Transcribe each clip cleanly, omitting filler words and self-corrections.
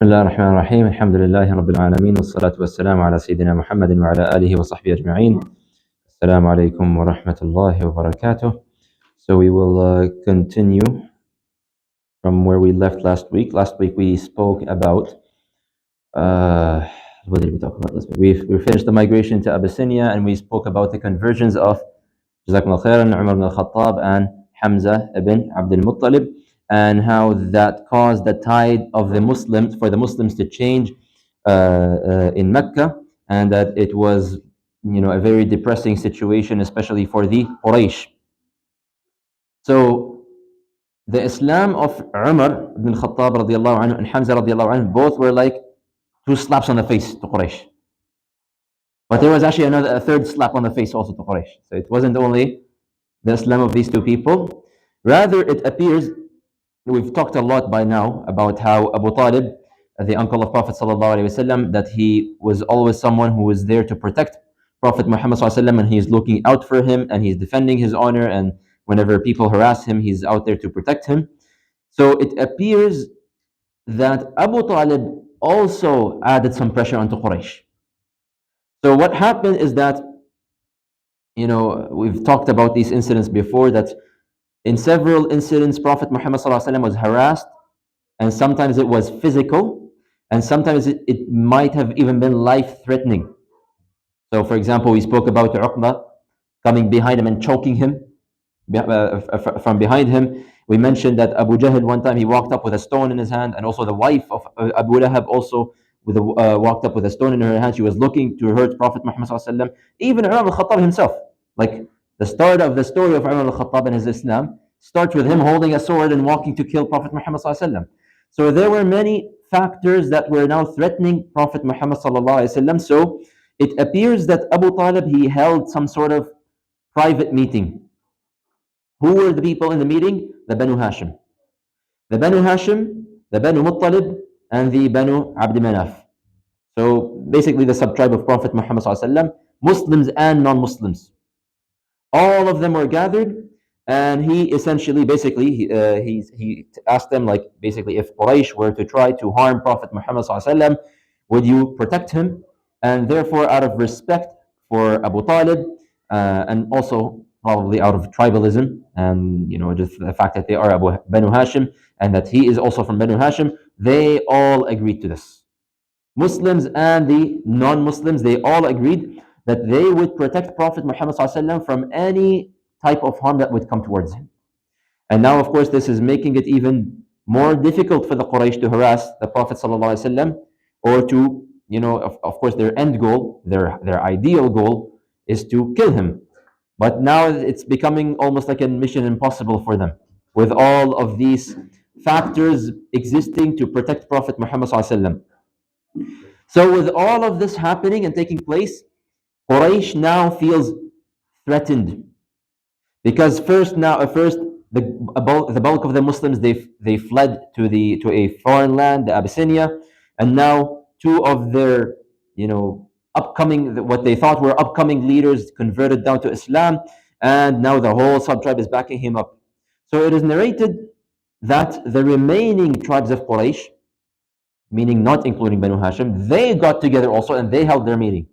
بسم الله الرحمن الرحيم الحمد لله رب العالمين والصلاة والسلام على سيدنا محمد وعلى آله وصحبه أجمعين. Assalamu alaikum wa rahmatullahi wa barakatuh. So we will continue from where we left last week. Last week we spoke about what did we talk about last week? We finished the migration to Abyssinia, and we spoke about the conversions of Jazakumullah khairan, Umar ibn al-Khattab and Hamza ibn Abdul Muttalib, and how that caused the tide of the Muslims, for the Muslims to change in Mecca, and that it was, a very depressing situation, especially for the Quraysh. So the Islam of Umar ibn al-Khattab radiallahu anhu and Hamza radiallahu anhu both were like two slaps on the face to Quraysh. But there was actually a third slap on the face also to Quraysh. So it wasn't only the Islam of these two people. Rather, it appears, we've talked a lot by now about how Abu Talib, the uncle of Prophet ﷺ, that he was always someone who was there to protect Prophet Muhammad ﷺ, and he's looking out for him and he's defending his honor, and whenever people harass him, he's out there to protect him. So it appears that Abu Talib also added some pressure onto Quraysh. So what happened is that, we've talked about these incidents before, that in several incidents, Prophet Muhammad ﷺ was harassed, and sometimes it was physical, and sometimes it might have even been life-threatening. So, for example, we spoke about Uqba coming behind him and choking him from behind him. We mentioned that Abu Jahl, one time, he walked up with a stone in his hand, and also the wife of Abu Lahab also walked up with a stone in her hand. She was looking to hurt Prophet Muhammad ﷺ. Even Umar al-Khattab himself, like the start of the story of Umar al-Khattab and his Islam starts with him holding a sword and walking to kill Prophet Muhammad ﷺ. So there were many factors that were now threatening Prophet Muhammad ﷺ. So it appears that Abu Talib, he held some sort of private meeting. Who were the people in the meeting? The Banu Hashim. The Banu Hashim, the Banu Muttalib, and the Banu Abd Manaf. So basically the sub-tribe of Prophet Muhammad ﷺ, Muslims and non-Muslims. All of them were gathered, and he essentially, he asked them, like, basically, if Quraysh were to try to harm Prophet Muhammad ﷺ, would you protect him? And therefore, out of respect for Abu Talib, and also probably out of tribalism, and just the fact that they are Banu Hashim, and that he is also from Banu Hashim, they all agreed to this. Muslims and the non-Muslims, they all agreed that they would protect Prophet Muhammad ﷺ from any type of harm that would come towards him. And now, of course, this is making it even more difficult for the Quraysh to harass the Prophet ﷺ, or to, of course, their end goal, their ideal goal is to kill him. But now it's becoming almost like a mission impossible for them, with all of these factors existing to protect Prophet Muhammad ﷺ. So with all of this happening and taking place, Quraysh now feels threatened, because first the bulk of the Muslims, they fled to a foreign land, the Abyssinia, and now two of their what they thought were upcoming leaders converted down to Islam, and now the whole sub-tribe is backing him up. So it is narrated that the remaining tribes of Quraysh, meaning not including Banu Hashim, they got together also and they held their meeting.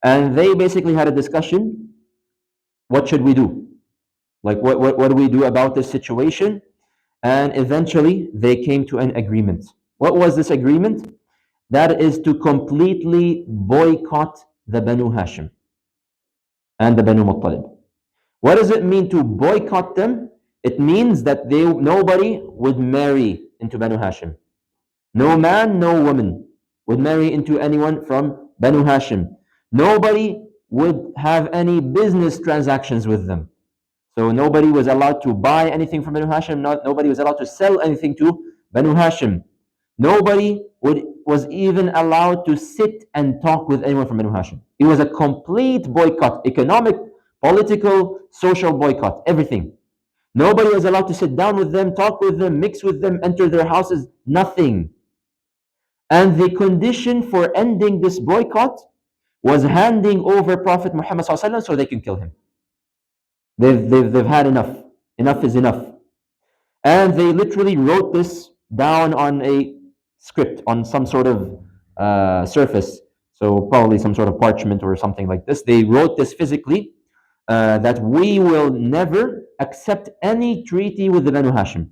And they basically had a discussion. What should we do? Like, what do we do about this situation? And eventually they came to an agreement. What was this agreement? That is to completely boycott the Banu Hashim and the Banu Muttalib. What does it mean to boycott them? It means that nobody would marry into Banu Hashim. No man, no woman would marry into anyone from Banu Hashim. Nobody would have any business transactions with them. So nobody was allowed to buy anything from Banu Hashim. Nobody was allowed to sell anything to Banu Hashim. Nobody was even allowed to sit and talk with anyone from Banu Hashim. It was a complete boycott, economic, political, social boycott, everything. Nobody was allowed to sit down with them, talk with them, mix with them, enter their houses, nothing. And the condition for ending this boycott was handing over Prophet Muhammad ﷺ so they can kill him. They've had enough. Enough is enough. And they literally wrote this down on a script on some sort of surface. So probably some sort of parchment or something like this. They wrote this physically, that we will never accept any treaty with the Banu Hashim.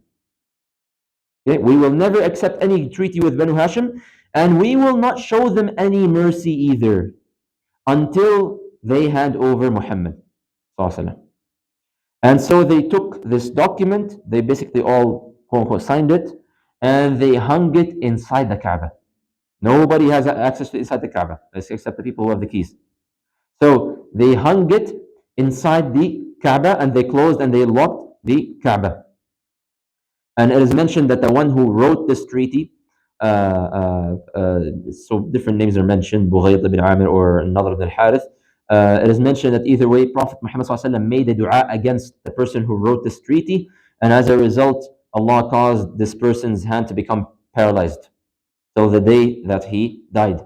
Okay? We will never accept any treaty with Banu Hashim, and we will not show them any mercy either until they hand over Muhammad. And so they took this document, they basically all quote unquote signed it, and they hung it inside the Kaaba. Nobody has access to inside the Kaaba except the people who have the keys. So they hung it inside the Kaaba, and they closed and they locked the Kaaba. And it is mentioned that the one who wrote this treaty, so different names are mentioned, Bughayt ibn Amir or Nadr ibn al-Harith. It is mentioned that either way, Prophet Muhammad ﷺ made a dua against the person who wrote this treaty, and as a result, Allah caused this person's hand to become paralyzed till the day that he died.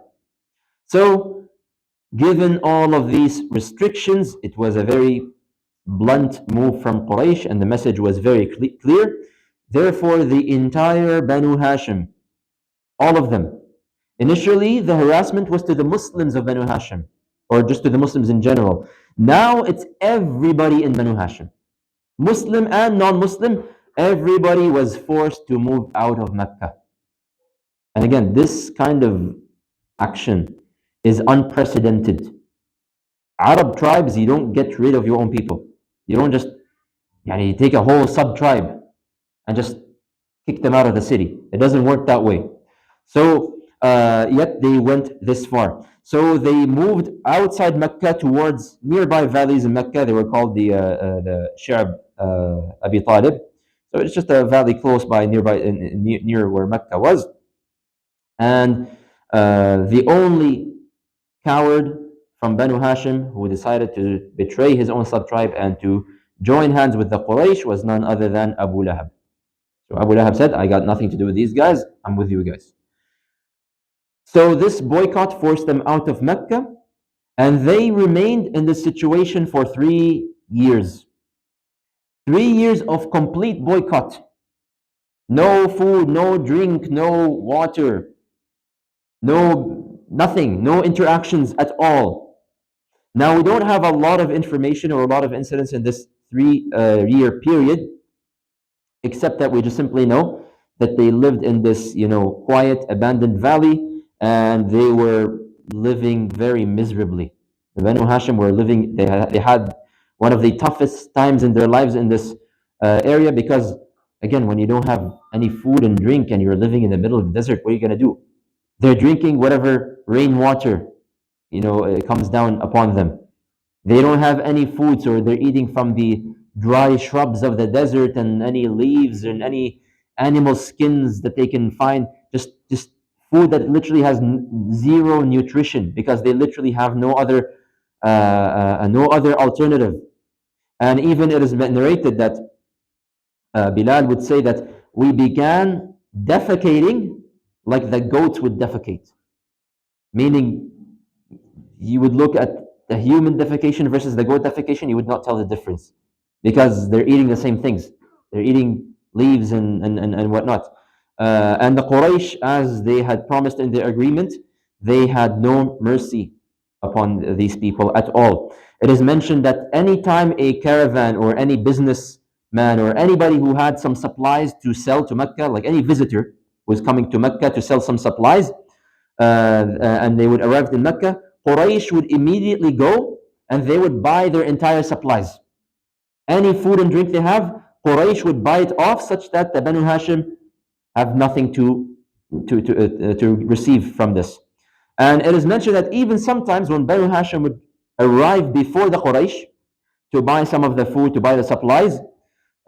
So, given all of these restrictions, it was a very blunt move from Quraysh, and the message was very clear. Therefore, the entire Banu Hashim, all of them, initially the harassment was to the Muslims of Banu Hashim, or just to the Muslims in general. Now it's everybody in Banu Hashim, Muslim and non-Muslim. Everybody was forced to move out of Mecca. And again, this kind of action is unprecedented. Arab tribes, you don't get rid of your own people. You don't just you take a whole sub-tribe and just kick them out of the city. It doesn't work that way. So yet they went this far. So they moved outside Mecca towards nearby valleys in Mecca. They were called the Sha'b Abu Talib. So it's just a valley close by, nearby, near where Mecca was. And the only coward from Banu Hashim who decided to betray his own sub-tribe and to join hands with the Quraysh was none other than Abu Lahab. So Abu Lahab said, I got nothing to do with these guys, I'm with you guys. So this boycott forced them out of Mecca, and they remained in this situation for 3 years. 3 years of complete boycott. No food, no drink, no water, nothing, no interactions at all. Now, we don't have a lot of information or a lot of incidents in this 3-year period, except that we just simply know that they lived in this, quiet, abandoned valley, and they were living very miserably. The Banu Hashim were living, they had one of the toughest times in their lives in this area, because, again, when you don't have any food and drink and you're living in the middle of the desert, what are you going to do? They're drinking whatever rainwater, it comes down upon them. They don't have any food, so they're eating from the dry shrubs of the desert and any leaves and any animal skins that they can find. Just food that literally has zero nutrition, because they literally have no other alternative. And even it is narrated that Bilal would say that we began defecating like the goats would defecate, meaning you would look at the human defecation versus the goat defecation, you would not tell the difference, because they're eating the same things. They're eating leaves and whatnot. And the Quraysh, as they had promised in their agreement, they had no mercy upon these people at all. It is mentioned that anytime a caravan or any businessman or anybody who had some supplies to sell to Mecca, like any visitor who was coming to Mecca to sell some supplies, and they would arrive in Mecca, Quraysh would immediately go and they would buy their entire supplies. Any food and drink they have, Quraysh would buy it off, such that the Banu Hashim have nothing to receive from this. And it is mentioned that even sometimes when Banu Hashim would arrive before the Quraysh to buy some of the food, to buy the supplies,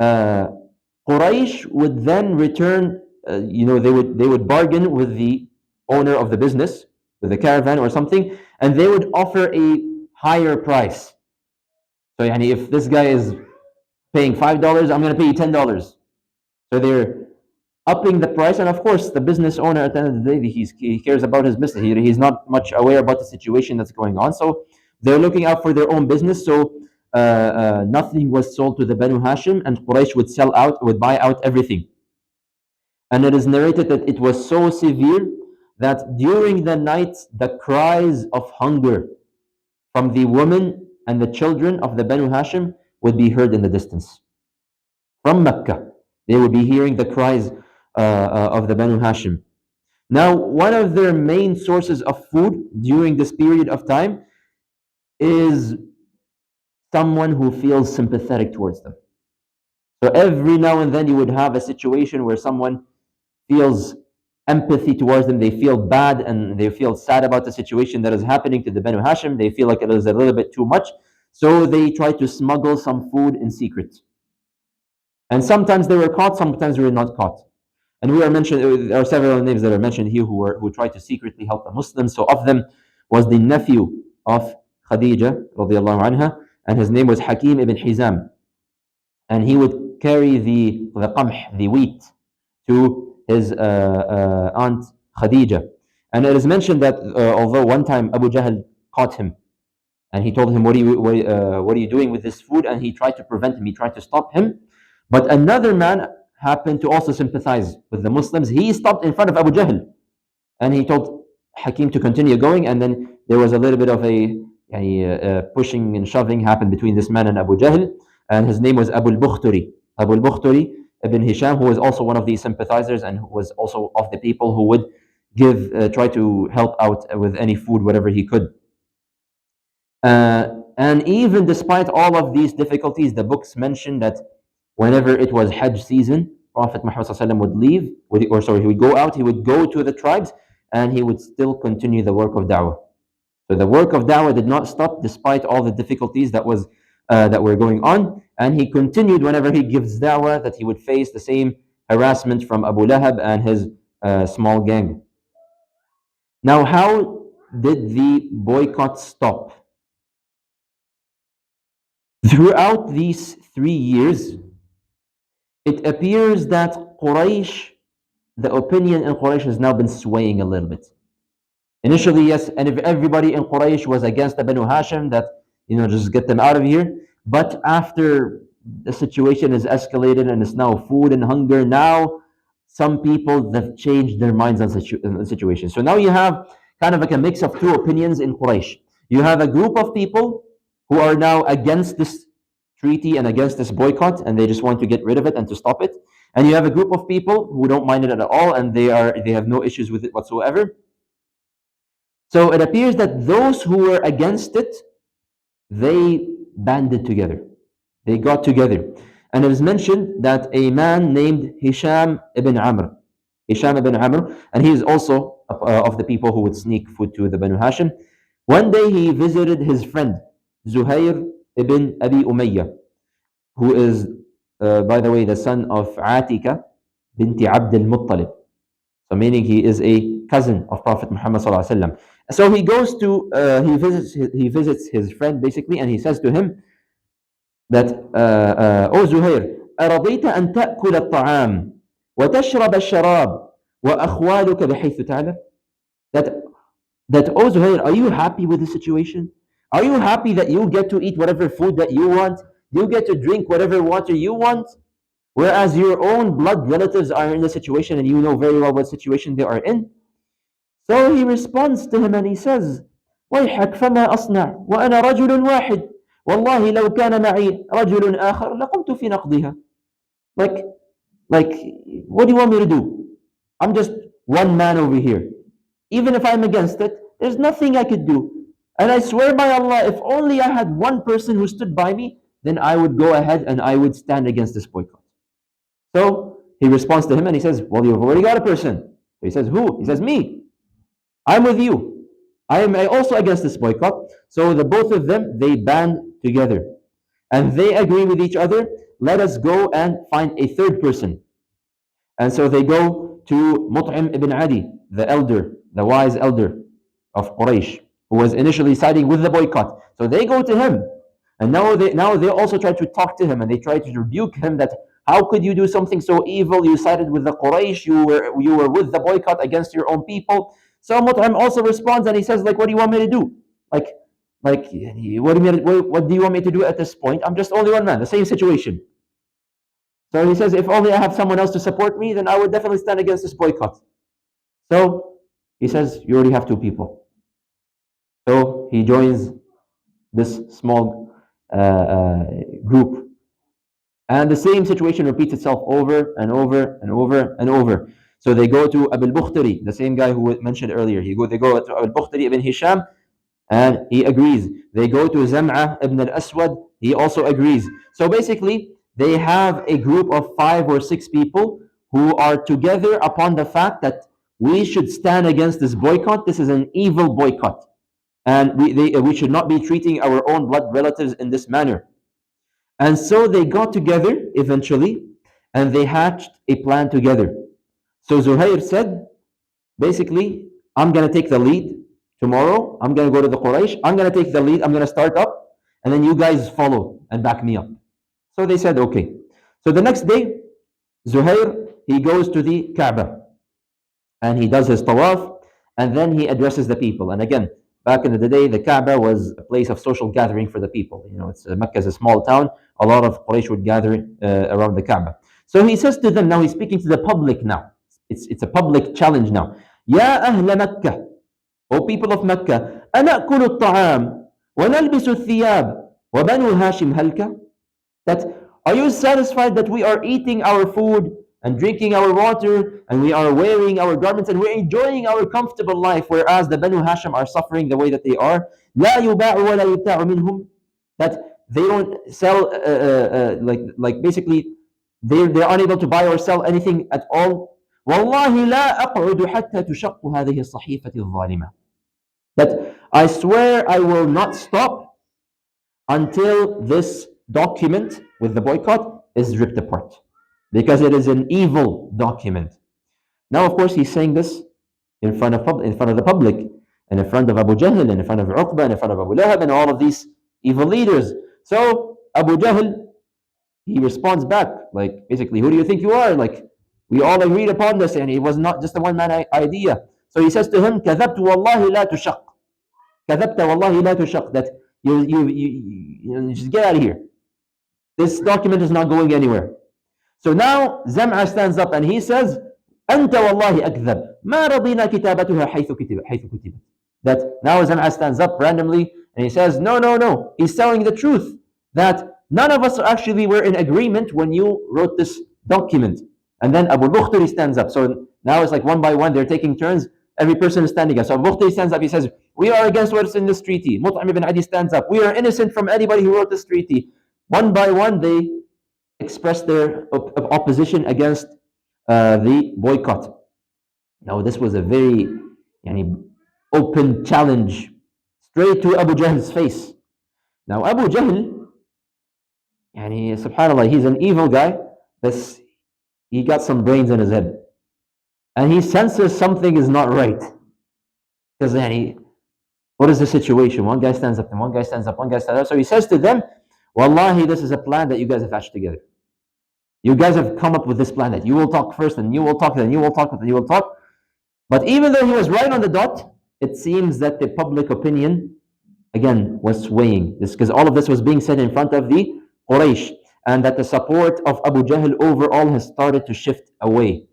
Quraysh would then return, they would bargain with the owner of the business, with the caravan or something, and they would offer a higher price. So if this guy is paying $5, I'm going to pay you $10. So they're upping the price, and of course the business owner at the end of the day, he cares about his business. He's not much aware about the situation that's going on, so they're looking out for their own business. So nothing was sold to the Banu Hashim, and Quraysh would buy out everything. And it is narrated that it was so severe that during the night, the cries of hunger from the women and the children of the Banu Hashim would be heard in the distance. From Mecca, they would be hearing the cries of the Banu Hashim. Now, one of their main sources of food during this period of time is someone who feels sympathetic towards them. So every now and then you would have a situation where someone feels empathy towards them. They feel bad and they feel sad about the situation that is happening to the Banu Hashim. They feel like it is a little bit too much. So they try to smuggle some food in secret. And sometimes they were caught, sometimes they were not caught. And we are mentioned, there are several names that are mentioned here who tried to secretly help the Muslims. So of them was the nephew of Khadijah radiallahu anha, and his name was Hakim ibn Hizam. And he would carry the qamh, the wheat, to his aunt Khadijah. And it is mentioned that although one time Abu Jahl caught him, and he told him, what are you doing with this food? And he tried to prevent him, he tried to stop him. But another man happened to also sympathize with the Muslims. He stopped in front of Abu Jahl, and he told Hakim to continue going. And then there was a little bit of a pushing and shoving happened between this man and Abu Jahl, and his name was Abu al-Bukhturi. Abu al-Bukhturi ibn Hisham, who was also one of the sympathizers and who was also of the people who would try to help out with any food, whatever he could. And even despite all of these difficulties, the books mention that whenever it was Hajj season, Prophet Muhammad would leave, he would go out, he would go to the tribes, and he would still continue the work of da'wah. So the work of da'wah did not stop despite all the difficulties that were going on, and he continued whenever he gives da'wah that he would face the same harassment from Abu Lahab and his small gang. Now, how did the boycott stop? Throughout these 3 years, it appears that Quraysh, the opinion in Quraysh has now been swaying a little bit. Initially, yes, and if everybody in Quraysh was against the Banu Hashim, that, just get them out of here. But after the situation is escalated and it's now food and hunger, now some people have changed their minds on the situation. So now you have kind of like a mix of two opinions in Quraysh. You have a group of people who are now against this treaty and against this boycott, and they just want to get rid of it and to stop it. And you have a group of people who don't mind it at all, and they have no issues with it whatsoever. So it appears that those who were against it, they banded together. They got together. And it is mentioned that a man named Hisham ibn Amr, and he is also of the people who would sneak food to the Banu Hashim. One day he visited his friend, Zuhair ibn Abi Umayyah, who is, by the way, the son of Atika binti Abd al-Muttalib. So meaning he is a cousin of Prophet Muhammad sallallahu alaihi wasallam. So he goes to, he visits his friend basically, and he says to him that, "O Zuhair, أرضيت أن تأكل الطعام وتشرب الشراب وأخوالك بحيث تعلم?" That, "O Zuhair, are you happy with the situation? Are you happy that you get to eat whatever food that you want? You get to drink whatever water you want? Whereas your own blood relatives are in the situation and you know very well what situation they are in?" So he responds to him and he says, "ويحك فما أصنع وأنا رجل واحد والله لو كان معي رجل آخر لقمت في نقضها." Like, what do you want me to do? I'm just one man over here. Even if I'm against it, there's nothing I could do. And I swear by Allah, if only I had one person who stood by me, then I would go ahead and I would stand against this boycott. So he responds to him and he says, "Well, you've already got a person." So he says, "Who?" He says, "Me. I'm with you. I am also against this boycott." So the both of them, they band together. And they agree with each other, "Let us go and find a third person." And so they go to Mut'im ibn Adi, the elder, the wise elder of Quraysh, who was initially siding with the boycott. So they go to him. And now they also try to talk to him and they try to rebuke him that, "How could you do something so evil? You sided with the Quraysh, you were with the boycott against your own people." So Mut'im also responds and he says, "What do you want me to do? What do you want me to do at this point? I'm just only one man, the same situation." So he says, if only I have someone else to support me, then I would definitely stand against this boycott. So he says, you already have two people. So he joins this small group. And the same situation repeats itself over and over and over and over. So they go to Abu Bakhtari, the same guy who mentioned earlier. They go to Abu Bakhtari ibn Hisham, and he agrees. They go to Zam'ah ibn al-Aswad, he also agrees. So basically, they have a group of 5 or 6 people who are together upon the fact that we should stand against this boycott. This is an evil boycott. And we should not be treating our own blood relatives in this manner. And so they got together eventually, and they hatched a plan together. So Zuhair said, basically, I'm going to take the lead tomorrow. I'm going to go to the Quraysh. I'm going to take the lead. I'm going to start up, and then you guys follow and back me up. So they said, okay. So the next day, Zuhair, he goes to the Kaaba, and he does his tawaf, and then he addresses the people. And again, back in the day, the Kaaba was a place of social gathering for the people. Mecca is a small town. A lot of Quraysh would gather around the Kaaba. So he says to them, now he's speaking to the public now. It's a public challenge now. Ya ahla Makkah, O people of Mecca, أنأكل الطعام ونلبس الثياب وبنو هاشم هلكة? That, are you satisfied that we are eating our food and drinking our water, and we are wearing our garments, and we're enjoying our comfortable life, whereas the Banu Hashim are suffering the way that they are? لا يباع ولا يبتاع منهم. That they don't sell, like basically, they're unable to buy or sell anything at all. والله لا أقعد حتى تشق هذه الصحيفة الظالمة. That I swear I will not stop until this document with the boycott is ripped apart, because it is an evil document. Now, of course, he's saying this in front of the public, and in front of Abu Jahl, and in front of Uqba, and in front of Abu Lahab, and all of these evil leaders. So Abu Jahl, he responds back, like, basically, who do you think you are? Like, we all agreed upon this, and it was not just a one-man idea. So he says to him, كذبت والله لا تشق. كذبت والله لا تشق. That you just get out of here. This document is not going anywhere. So now Zam'a stands up and he says, أنت والله أكذب ما رضينا كتابتها حيث كتبت. That now Zam'a stands up randomly and he says, no. He's telling the truth, that none of us actually were in agreement when you wrote this document. And then Abu Bakhtari stands up. So now it's like one by one, they're taking turns. Every person is standing up. So Abu Bakhtari stands up. He says, we are against what's in this treaty. Mut'im ibn Adi stands up. We are innocent from anybody who wrote this treaty. One by one, they express their opposition against the boycott. Now, this was a very open challenge straight to Abu Jahl's face. Now, Abu Jahl, subhanAllah, he's an evil guy. He got some brains in his head. And he senses something is not right. Because what is the situation? One guy stands up, and one guy stands up, one guy stands up. So he says to them, Wallahi, this is a plan that you guys have hatched together. You guys have come up with this plan that you will talk first, and you will talk, and you will talk, and you will talk. But even though he was right on the dot, it seems that the public opinion, again, was swaying. Because all of this was being said in front of the Quraysh, and that the support of Abu Jahl overall has started to shift away.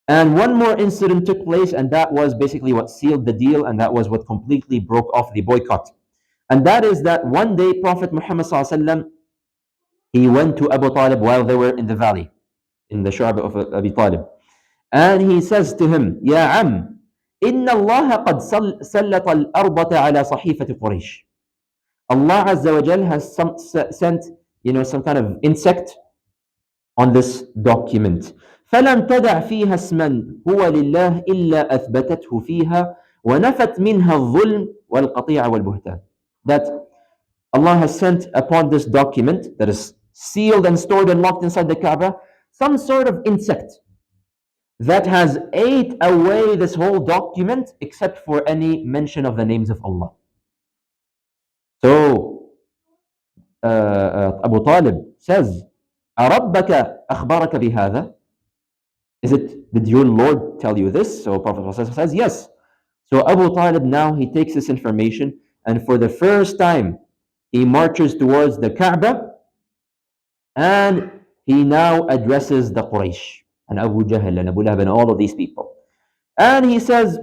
And one more incident took place, and that was basically what sealed the deal, and that was what completely broke off the boycott. And that is that one day Prophet Muhammad ﷺ, he went to Abu Talib while they were in the valley, in the Shu'ab of Abu Talib. And he says to him, Ya Am, Inna Allah qad sallat al-arbata ala sahifati Quraysh. Allah Azza wa Jal has sent, some kind of insect on this document. فلم تدع فيها اسما هو لله إلا أثبتته فيها ونفت منها الظلم والقطيع والبهتان. That Allah has sent upon this document that is sealed and stored and locked inside the Kaaba some sort of insect that has ate away this whole document except for any mention of the names of Allah. So Abu Talib says, أربك أخبرك بهذا? Did your Lord tell you this? So Prophet says, yes. So Abu Talib now, he takes this information, and for the first time, he marches towards the Kaaba, and he now addresses the Quraysh and Abu Jahl and Abu Lahab and all of these people. And he says,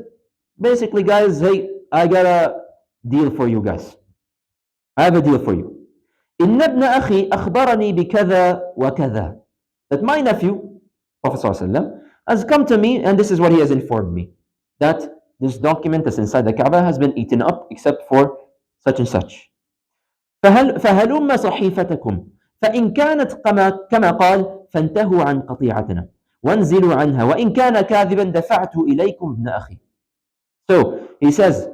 basically, guys, hey, I got a deal for you guys. I have a deal for you. إن ابن أخي أخبرني بكذا وكذا. That my nephew, Prophet ﷺ, has come to me and this is what he has informed me. That this document that's inside the Kaaba has been eaten up except for such and such. فهلم صحيفتكم فإن كانت كما قال فانتهوا عن قطيعتنا وانزلوا عنها وإن كان كاذبا دفعت إليكم ابن أخي. So he says,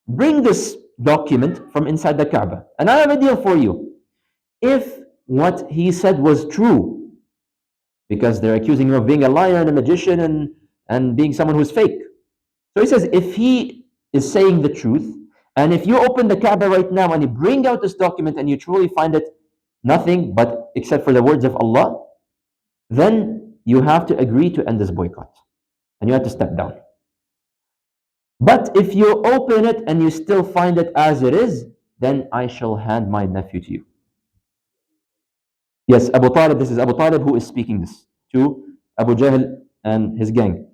bring this document from inside the Kaaba and I have a deal for you. If what he said was true, because they're accusing him of being a liar and a magician and being someone who's fake. So he says, if he is saying the truth, and if you open the Kaaba right now and you bring out this document and you truly find it nothing but except for the words of Allah, then you have to agree to end this boycott. And you have to step down. But if you open it and you still find it as it is, then I shall hand my nephew to you. Yes, Abu Talib, this is Abu Talib who is speaking this to Abu Jahl and his gang.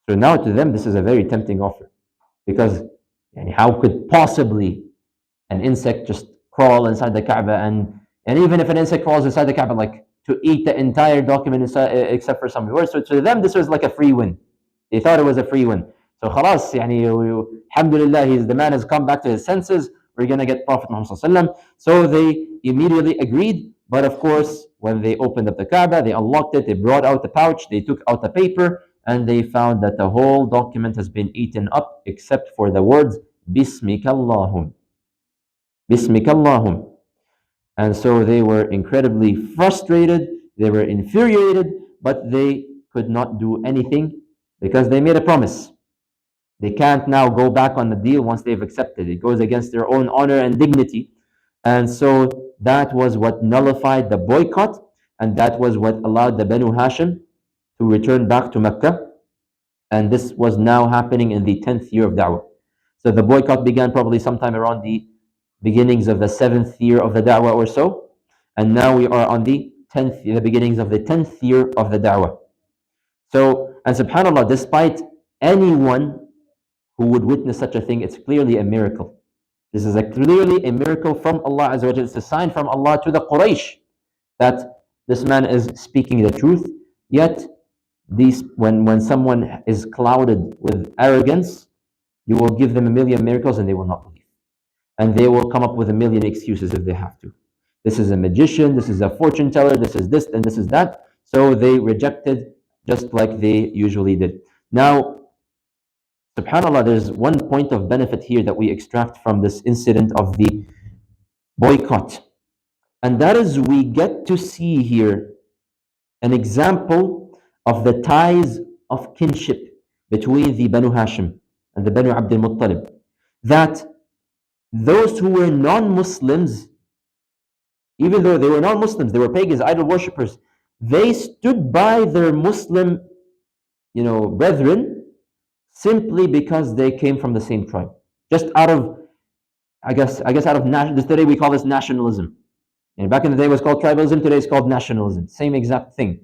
So now to them, this is a very tempting offer. Because how could possibly an insect just crawl inside the Kaaba? And even if an insect crawls inside the Kaaba, like to eat the entire document inside, except for some words. So to them, this was like a free win. They thought it was a free win. So khalas, alhamdulillah, the man has come back to his senses. We're going to get Prophet Muhammad. So they immediately agreed. But of course, when they opened up the Kaaba, they unlocked it, they brought out the pouch, they took out the paper, and they found that the whole document has been eaten up except for the words Bismikallahum. Bismikallahum. And so they were incredibly frustrated, they were infuriated, but they could not do anything because they made a promise. They can't now go back on the deal once they've accepted. It goes against their own honor and dignity. And so that was what nullified the boycott, and that was what allowed the Banu Hashim to return back to Mecca. And this was now happening in the 10th year of Da'wah. So the boycott began probably sometime around the beginnings of the 7th year of the Da'wah or so. And now we are on the beginnings of the 10th year of the Da'wah. So, and subhanAllah, despite anyone who would witness such a thing, it's clearly a miracle. This is clearly a miracle from Allah Azza wa Jalla. It's a sign from Allah to the Quraysh that this man is speaking the truth. Yet, when someone is clouded with arrogance, you will give them a million miracles and they will not believe. And they will come up with a million excuses if they have to. This is a magician, this is a fortune teller, this is this, and this is that. So they rejected just like they usually did. Now, subhanAllah, there's one point of benefit here that we extract from this incident of the boycott. And that is we get to see here an example of the ties of kinship between the Banu Hashim and the Banu Abdul Muttalib. That those who were non-Muslims, even though they were non-Muslims, they were pagans, idol worshippers, they stood by their Muslim, brethren, simply because they came from the same tribe. Just out of, I guess out of today we call this nationalism. And back in the day it was called tribalism, today it's called nationalism. Same exact thing.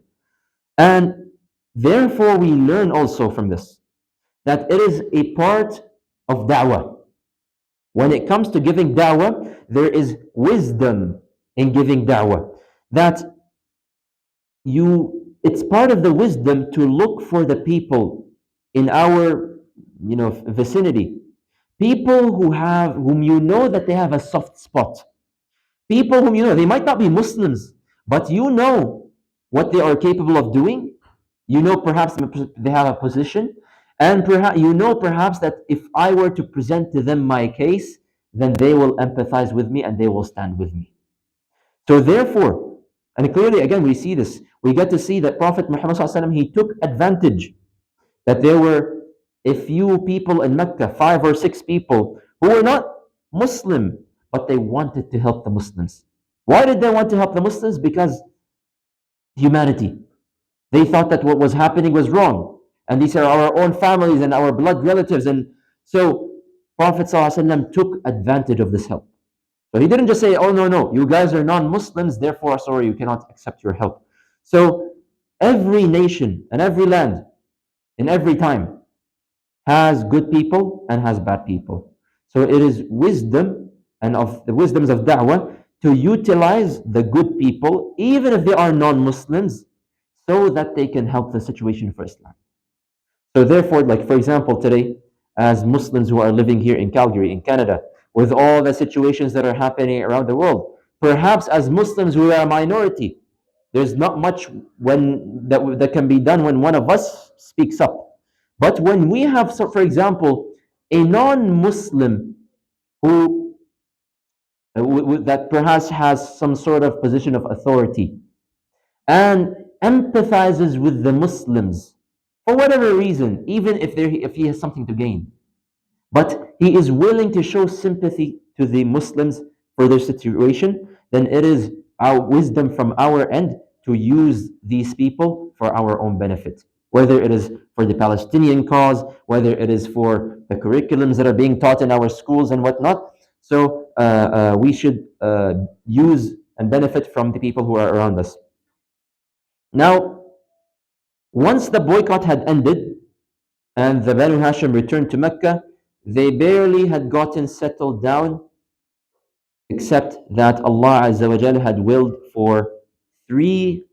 And therefore we learn also from this that it is a part of da'wah. When it comes to giving da'wah, there is wisdom in giving da'wah. That it's part of the wisdom to look for the people in our vicinity, people whom you know that they have a soft spot, people whom they might not be Muslims, but what they are capable of doing. Perhaps they have a position, and perhaps that if I were to present to them my case, then they will empathize with me and they will stand with me. So therefore, and clearly again we see this, we get to see that Prophet Muhammad ﷺ, he took advantage that there were a few people in Mecca, 5 or 6 people, who were not Muslim, but they wanted to help the Muslims. Why did they want to help the Muslims? Because humanity. They thought that what was happening was wrong. And these are our own families and our blood relatives. And so Prophet ﷺ took advantage of this help. So he didn't just say, oh no, you guys are non-Muslims, therefore, sorry, you cannot accept your help. So every nation and every land in every time has good people and has bad people. So it is wisdom and of the wisdoms of da'wah to utilize the good people, even if they are non-Muslims, so that they can help the situation for Islam. So therefore, like for example, today, as Muslims who are living here in Calgary, in Canada, with all the situations that are happening around the world, perhaps as Muslims who are a minority, there's not much that can be done when one of us speaks up. But when we have, so for example, a non-Muslim who that perhaps has some sort of position of authority and empathizes with the Muslims for whatever reason, even if he has something to gain, but he is willing to show sympathy to the Muslims for their situation, then it is our wisdom from our end to use these people for our own benefit. Whether it is for the Palestinian cause, whether it is for the curriculums that are being taught in our schools and whatnot. So we should use and benefit from the people who are around us. Now, once the boycott had ended and the Banu Hashim returned to Mecca, they barely had gotten settled down, except that Allah Azza wa Jal had willed for three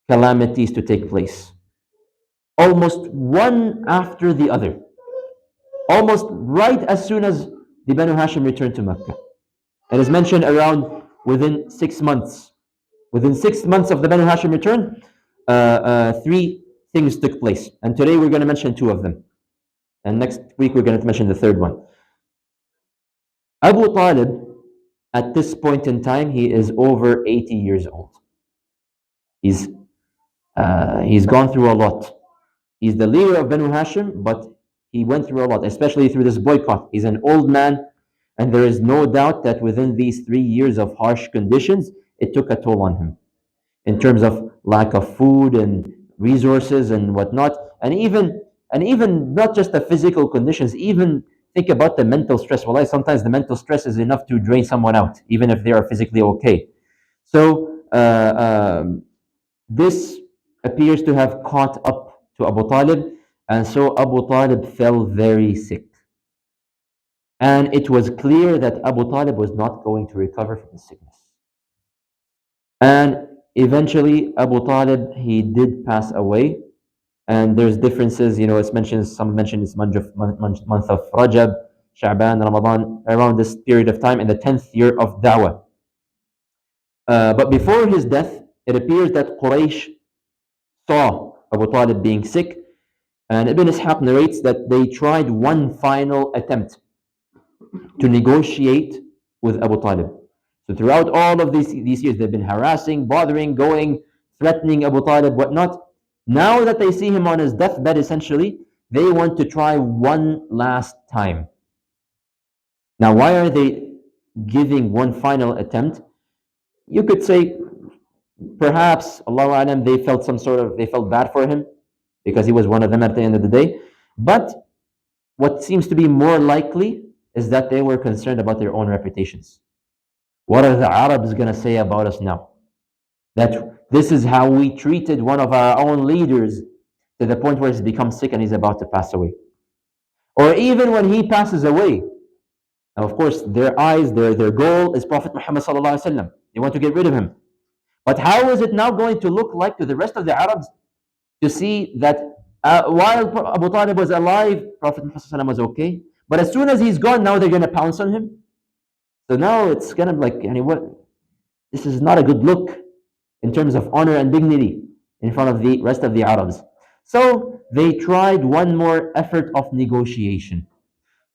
calamities to take place, almost one after the other, almost right as soon as the Banu Hashim returned to Mecca. It is mentioned around within 6 months. Within 6 months of the Banu Hashim return, three things took place. And today we're going to mention two of them. And next week we're going to mention the third one. Abu Talib, at this point in time, he is over 80 years old. He's gone through a lot. He's the leader of Banu Hashim, but he went through a lot, especially through this boycott. He's an old man, and there is no doubt that within these 3 years of harsh conditions, it took a toll on him in terms of lack of food and resources and whatnot, and even not just the physical conditions, even think about the mental stress. Well, sometimes the mental stress is enough to drain someone out, even if they are physically okay. So this appears to have caught up to Abu Talib, and so Abu Talib fell very sick. And it was clear that Abu Talib was not going to recover from the sickness. And eventually, Abu Talib, he did pass away. And there's differences, it's mentioned, some mention it's month of Rajab, Sha'ban, Ramadan, around this period of time in the 10th year of Dawah. But before his death, it appears that Quraysh saw Abu Talib being sick, and Ibn Ishaq narrates that they tried one final attempt to negotiate with Abu Talib. So throughout all of these years, they've been harassing, bothering, going, threatening Abu Talib, whatnot. Now that they see him on his deathbed, essentially, they want to try one last time. Now, why are they giving one final attempt? You could say, perhaps, Allahu Alam, they felt bad for him because he was one of them at the end of the day. But what seems to be more likely is that they were concerned about their own reputations. What are the Arabs going to say about us now? That this is how we treated one of our own leaders to the point where he's become sick and he's about to pass away. Or even when he passes away. Now, of course, their eyes, their goal is Prophet Muhammad sallallahu alaihi wasallam. They want to get rid of him. But how is it now going to look like to the rest of the Arabs to see that while Abu Talib was alive, Prophet Muhammad sallallahu alaihi wasallam was okay, but as soon as he's gone, now they're going to pounce on him? So now it's kind of like, what? This is not a good look in terms of honor and dignity in front of the rest of the Arabs. So they tried one more effort of negotiation.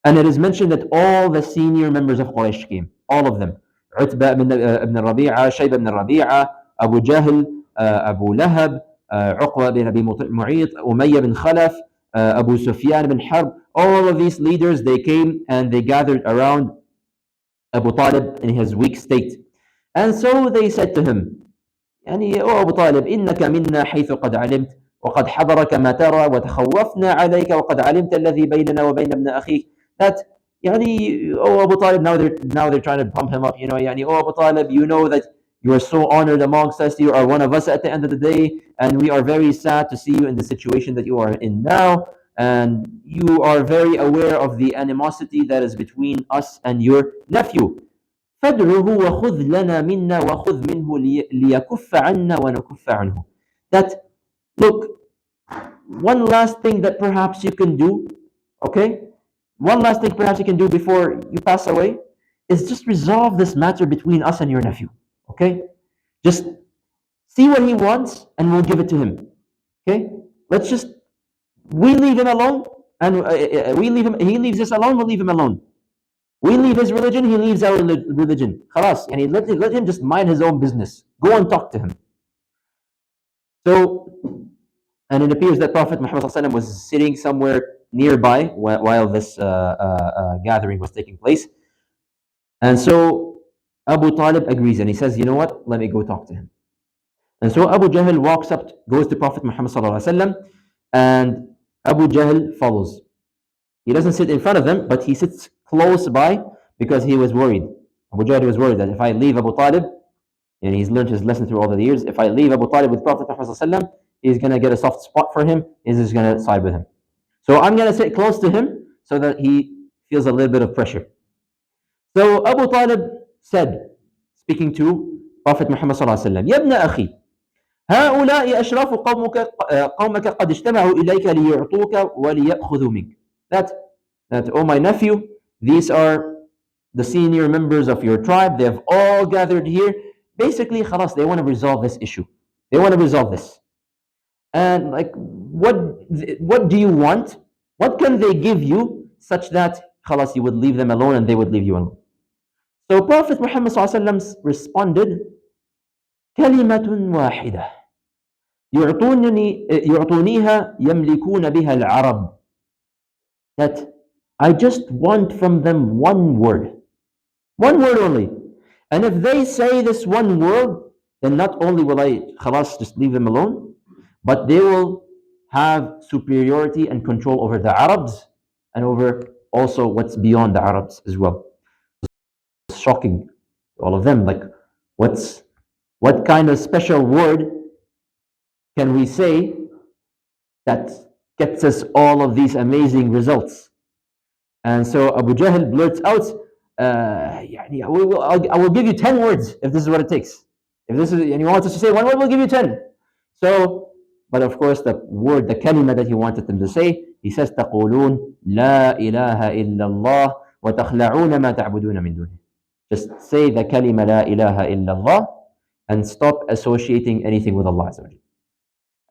And it is mentioned that all the senior members of Quraysh came, all of them. Utbah ibn Rabi'a, Shayba ibn Rabi'a, Abu Jahl, Abu Lahab, Uqba bin Abi Mu'ayt, Umayyah bin Khalaf, Abu Sufyan bin Harb. All of these leaders, they came and they gathered around Abu Talib in his weak state. And so they said to him, أو أبو طالب إنك منا حيث قد علمت وقد حضرك ما ترى وتخوفنا عليك وقد علمت الذي بيننا وبين ابن أخيك. That oh Abu Talib, now they're trying to pump him up, oh Abu Talib, you know that You are so honored amongst us. You are one of us at the end of the day, and we are very sad to see you in the situation that you are in now. And you are very aware of the animosity that is between us and your nephew. فادعه وخذ لنا منا وخذ منه ليكف عنا ونكف عنه. That, look, one last thing that perhaps you can do, okay? One last thing perhaps you can do before you pass away is just resolve this matter between us and your nephew, okay? Just see what he wants and we'll give it to him, okay? Let's just, we leave him alone and we leave him, he leaves us alone, we'll leave him alone. We leave his religion, he leaves our religion. Khalas, and let him just mind his own business. Go and talk to him. So, and it appears that Prophet Muhammad was sitting somewhere nearby while this gathering was taking place. And so Abu Talib agrees and he says, you know what, let me go talk to him. And so Abu Jahl walks up, goes to Prophet Muhammad and Abu Jahl follows. He doesn't sit in front of them, but he sits close by because he was worried. Abu Jahl was worried that if I leave Abu Talib, and he's learned his lesson through all the years, if I leave Abu Talib with Prophet Muhammad, he's going to get a soft spot for him, he's just going to side with him. So I'm going to sit close to him so that he feels a little bit of pressure. So Abu Talib said, speaking to Prophet Muhammad يا ابن أخي هؤلاء أشراف قومك قد اجتمعوا إليك ليعطوك وليأخذوا منك. That, oh my nephew, these are the senior members of your tribe. They have all gathered here. Basically, khalas, they want to resolve this issue. They want to resolve this. And like, what do you want? What can they give you such that khalas, you would leave them alone and they would leave you alone? So Prophet Muhammad responded, كلمة واحدة يعطونيها يملكون بها العرب. That I just want from them one word only. And if they say this one word, then not only will I khalas just leave them alone, but they will have superiority and control over the Arabs and over also what's beyond the Arabs as well. It's shocking to all of them. Like, what kind of special word can we say that gets us all of these amazing results? And so Abu Jahl blurts out, I will give you 10 words if this is what it takes. If this is, and he wants us to say one word, we'll give you 10. So, but of course, the word, the kalima that he wanted them to say, he says, تقولون لا إله إلا الله وتخلعون ما تعبدون من دونه. Just say the kalima لا إله إلا الله and stop associating anything with Allah.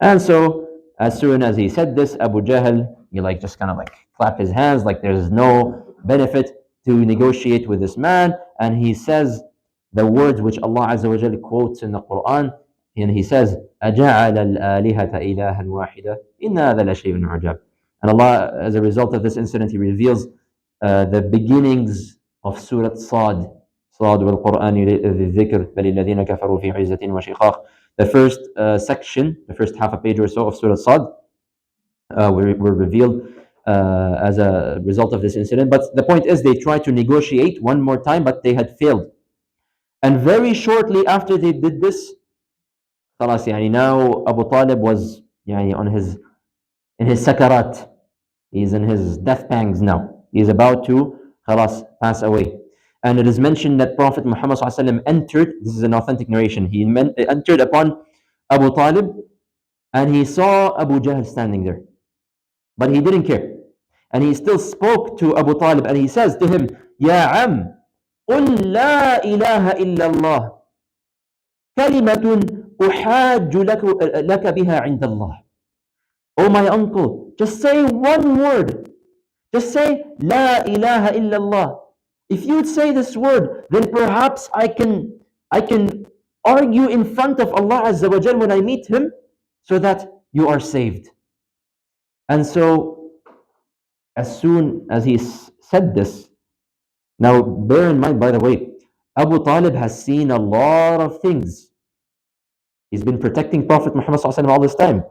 And so, as soon as he said this, Abu Jahl, he like just kind of like clapped his hands, like there's no benefit to negotiate with this man. And he says the words which Allah Azza wa Jal quotes in the Quran, and he says, أَجَعَلَ الْآلِهَةَ إِلَهًا وَاحِدًا إِنَّ هَذَا لَشَيْءٌ عَجَبٌ. And Allah, as a result of this incident, he reveals the beginnings of Surah Sad. صاد والقرآن ذي الذكر بل الذين كفروا في عزة وشقاق. The first section, the first half a page or so of Surah Sad were revealed as a result of this incident. But the point is, they tried to negotiate one more time, but they had failed. And very shortly after they did this, خلاص, now Abu Talib was in his sakarat. He's in his death pangs now. He's about to خلاص, pass away. And it is mentioned that Prophet Muhammad entered, this is an authentic narration, he entered upon Abu Talib and he saw Abu Jahl standing there. But he didn't care. And he still spoke to Abu Talib and he says to him, Ya Am, قل لا إله إلا الله كلمة أحاج لك بها عند الله. Oh my uncle, just say one word. Just say, La ilaha illallah. If you would say this word, then perhaps I can argue in front of Allah Azza wa Jal when I meet Him, so that you are saved. And so, as soon as he said this, now bear in mind, by the way, Abu Talib has seen a lot of things. He's been protecting Prophet Muhammad all this time.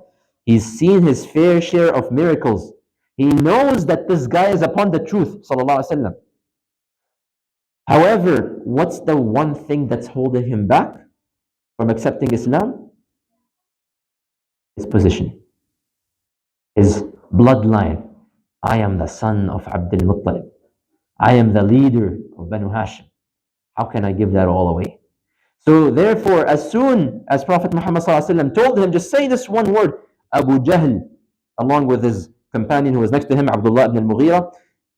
He's seen his fair share of miracles. He knows that this guy is upon the truth, sallallahu alaihi wasallam. However, what's the one thing that's holding him back? from accepting Islam? His position, his bloodline. I am the son of Abdul Muttalib. I am the leader of Banu Hashim. How can I give that all away? So therefore, as soon as Prophet Muhammad ﷺ told him, just say this one word, Abu Jahl, along with his companion who was next to him, Abdullah ibn al-Mughira,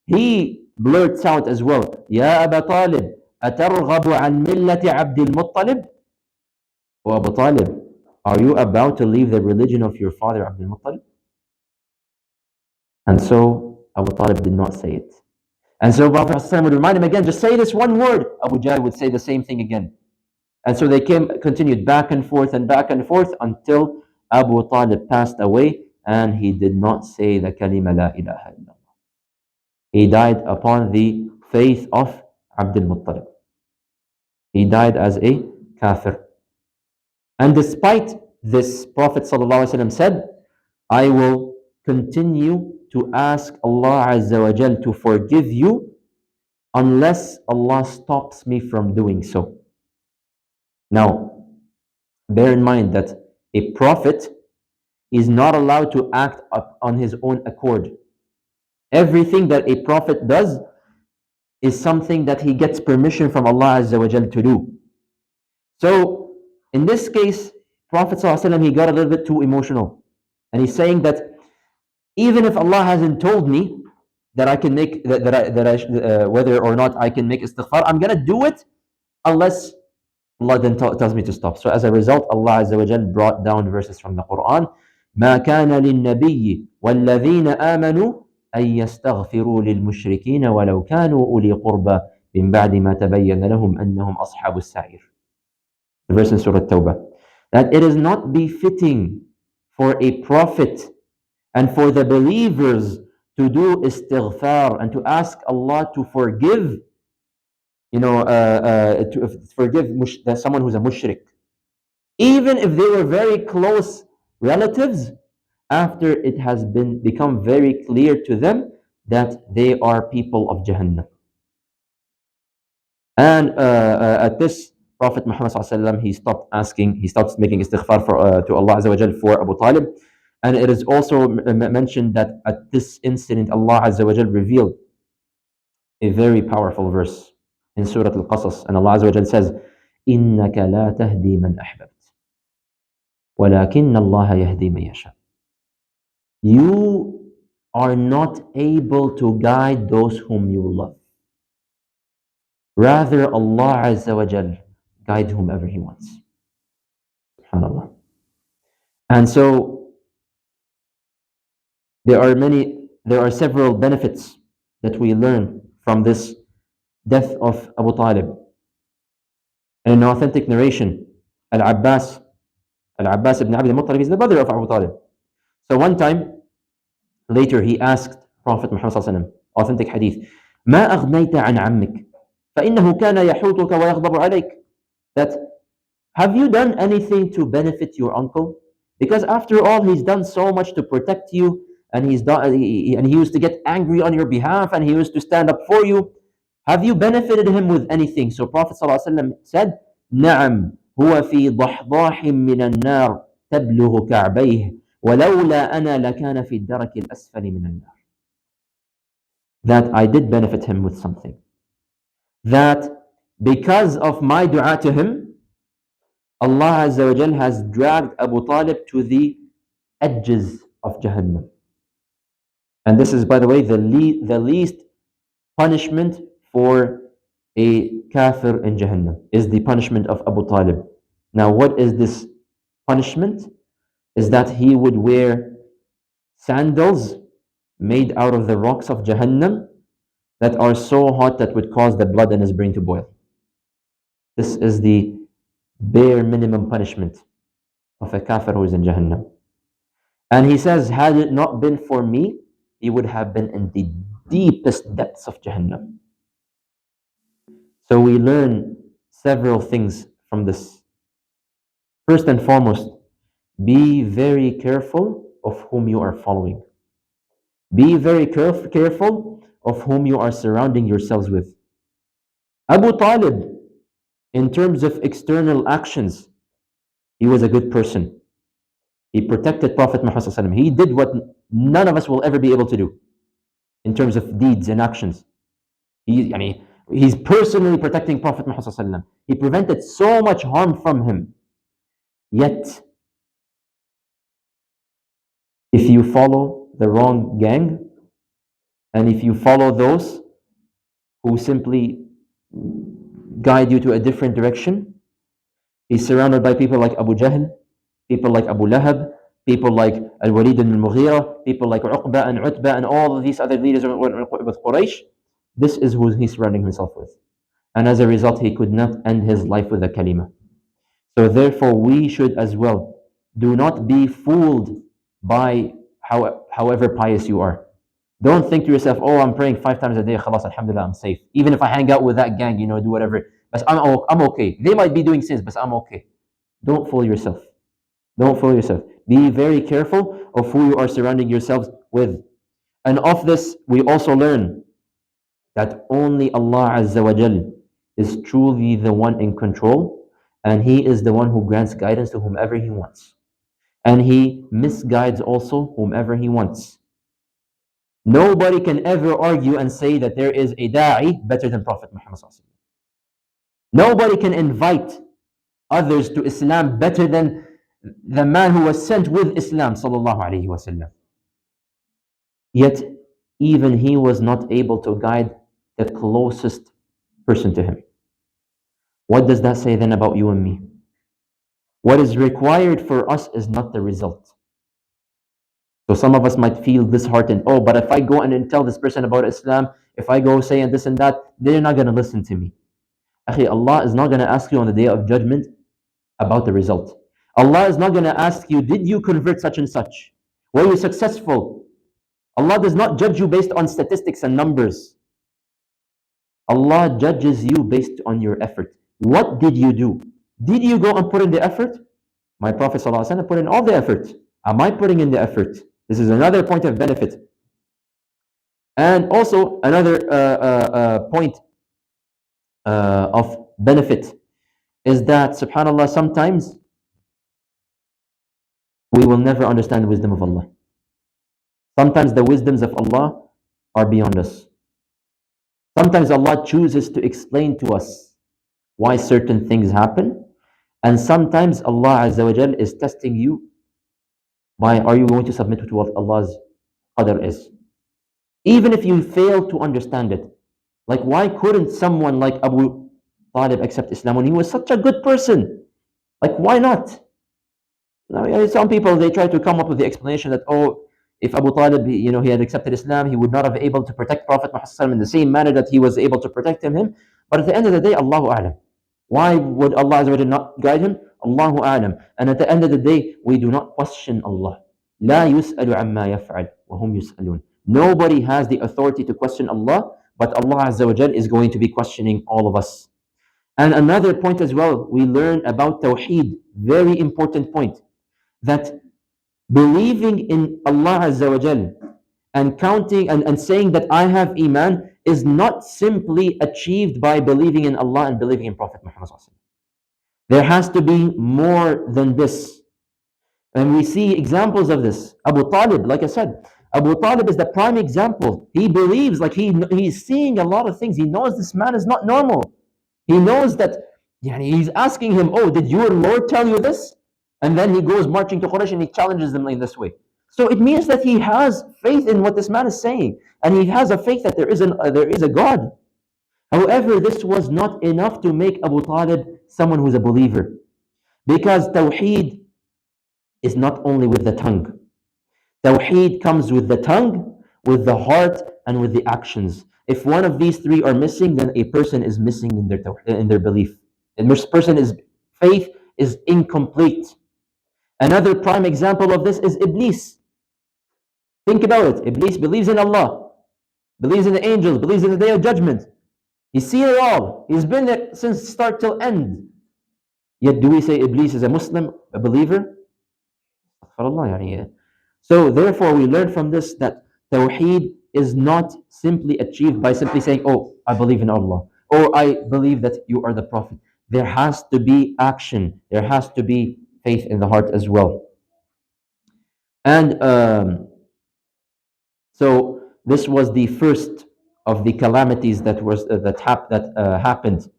he blurts out as well, Ya Abu Talib, أترغب عن ملة عبد المطلب? O Abu Talib, are you about to leave the religion of your father Abdul Muttalib? And so Abu Talib did not say it. And so Prophet ﷺ would remind him again, just say this one word. Abu Jahl would say the same thing again. And so they continued back and forth until Abu Talib passed away and he did not say the kalima la ilaha illallah. He died upon the faith of Abdul Muttalib. He died as a kafir. And despite this, Prophet ﷺ said, I will continue to ask Allah Azza wa Jal to forgive you unless Allah stops me from doing so. Now, bear in mind that a prophet is not allowed to act on his own accord. Everything that a prophet does is something that he gets permission from Allah Azza wa Jal to do. So, in this case, Prophet ﷺ, he got a little bit too emotional. And he's saying that even if Allah hasn't told me that I can make, whether or not I can make istighfar, I'm going to do it unless Allah then tells me to stop. So as a result, Allah Azza wa Jal brought down verses from the Quran. ما كان للنبي والذين آمنوا أن يستغفروا للمشركين ولو كانوا أولي قربى من بعد ما تبين لهم أنهم أصحاب السعير. The verse in Surah Tawbah. That it is not befitting for a prophet and for the believers to do istighfar and to ask Allah to forgive, to forgive someone who's a mushrik, even if they were very close relatives, after it has become very clear to them that they are people of Jahannam. And at this, Prophet Muhammad ﷺ, he stopped making istighfar to Allah Azza wa Jal for Abu Talib. And it is also mentioned that at this incident, Allah Azza wa Jal revealed a very powerful verse in Surah Al-Qasas. And Allah Azza wa Jal says, إِنَّكَ لَا تَهْدِي مَنْ أَحْبَبْتَ وَلَكِنَّ اللَّهَ يَهْدِي مَنْ يَشَاءُ. You are not able to guide those whom you love. Rather, Allah Azza wa Jal guides whomever He wants. SubhanAllah. And so, there are several benefits that we learn from this death of Abu Talib. In an authentic narration, Al-Abbas ibn Abd al-Muttalib is the brother of Abu Talib. So one time, later he asked Prophet Muhammad sallallahu alaihi wasallam, authentic hadith, ما أغنيت عن عمك فإنه كان يحوطك ويغضب عليك. That, have you done anything to benefit your uncle? Because after all, he's done so much to protect you, and he used to get angry on your behalf, and he used to stand up for you. Have you benefited him with anything? So Prophet ﷺ said, نعم هو في ضحضاح من النار تبلغ كعبيه ولولا أنا لكان في الدرك الأسفل من النار. That I did benefit him with something. That because of my dua to him, Allah Azza wa Jal has dragged Abu Talib to the edges of Jahannam. And this is, by the way, the least punishment for a kafir in Jahannam is the punishment of Abu Talib. Now, what is this punishment? Is that he would wear sandals made out of the rocks of Jahannam that are so hot that would cause the blood in his brain to boil. This is the bare minimum punishment of a kafir who is in Jahannam. And he says, had it not been for me, he would have been in the deepest depths of Jahannam. So we learn several things from this. First and foremost, be very careful of whom you are following. Be very careful of whom you are surrounding yourselves with. Abu Talib, in terms of external actions, He was a good person. He protected Prophet Muhammad sallallahu alaihi wasallam. He did what none of us will ever be able to do in terms of deeds and actions. He's personally protecting Prophet Muhammad sallallahu alaihi wasallam. He prevented so much harm from him. Yet, if you follow the wrong gang, and if you follow those who simply guide you to a different direction, he's surrounded by people like Abu Jahl, people like Abu Lahab, people like Al-Walid al-Mughira, people like Uqba and Utba, and all of these other leaders with Quraysh. This is who he's surrounding himself with. And as a result, he could not end his life with a kalima. So therefore, we should as well do not be fooled by however pious you are. Don't think to yourself, oh, I'm praying 5 times a day, khalas, alhamdulillah, I'm safe. Even if I hang out with that gang, do whatever. But I'm okay. They might be doing sins, but I'm okay. Don't fool yourself. Don't fool yourself. Be very careful of who you are surrounding yourselves with. And of this, we also learn that only Allah Azza wa Jal is truly the one in control, and He is the one who grants guidance to whomever He wants. And He misguides also whomever He wants. Nobody can ever argue and say that there is a da'i better than Prophet Muhammad. Nobody can invite others to Islam better than the man who was sent with Islam, sallallahu alaihi wasallam. Yet, even he was not able to guide the closest person to him. What does that say then about you and me? What is required for us is not the result. So some of us might feel disheartened. Oh, but if I go and tell this person about Islam, if I go saying this and that, they're not going to listen to me. Akhi, Allah is not going to ask you on the day of judgment about the result. Allah is not going to ask you, did you convert such and such? Were you successful? Allah does not judge you based on statistics and numbers. Allah judges you based on your effort. What did you do? Did you go and put in the effort? My Prophet ﷺ put in all the effort. Am I putting in the effort? This is another point of benefit. And also another point of benefit is that, subhanAllah, sometimes we will never understand the wisdom of Allah. Sometimes the wisdoms of Allah are beyond us. Sometimes Allah chooses to explain to us why certain things happen. And sometimes Allah Azza wa Jal is testing you by, are you going to submit to what Allah's qadr is? Even if you fail to understand it. Like, why couldn't someone like Abu Talib accept Islam when he was such a good person? Like, why not? Now, some people, they try to come up with the explanation that, oh, if Abu Talib, he had accepted Islam, he would not have been able to protect Prophet Muhammad in the same manner that he was able to protect him. But at the end of the day, Allahu A'lam. Why would Allah not guide him? Allahu A'lam. And at the end of the day, we do not question Allah. لا يسأل عما يفعل وهم يسألون. Nobody has the authority to question Allah, but Allah Azza wa Jal is going to be questioning all of us. And another point as well, we learn about Tawheed, very important point, that believing in Allah Azza wa Jal and counting and saying that I have Iman is not simply achieved by believing in Allah and believing in Prophet Muhammad. There has to be more than this. And we see examples of this. Abu Talib, like I said, Abu Talib is the prime example. He believes, like he's seeing a lot of things. He knows this man is not normal. He knows that, he's asking him, oh, did your Lord tell you this? And then he goes marching to Quraysh and he challenges them in this way. So it means that he has faith in what this man is saying. And he has a faith that there is a God. However, this was not enough to make Abu Talib someone who's a believer. Because Tawheed is not only with the tongue. Tawheed comes with the tongue, with the heart, and with the actions. If one of these three are missing, then a person is missing in their belief. Faith is incomplete. Another prime example of this is Iblis. Think about it. Iblis believes in Allah, believes in the angels, believes in the day of judgment. He's seen it all. He's been there since start till end. Yet do we say Iblis is a Muslim, a believer? So therefore we learn from this that Tawheed is not simply achieved by simply saying, oh, I believe in Allah, or I believe that you are the Prophet. There has to be action. There has to be faith in the heart as well. And so this was the first of the calamities that happened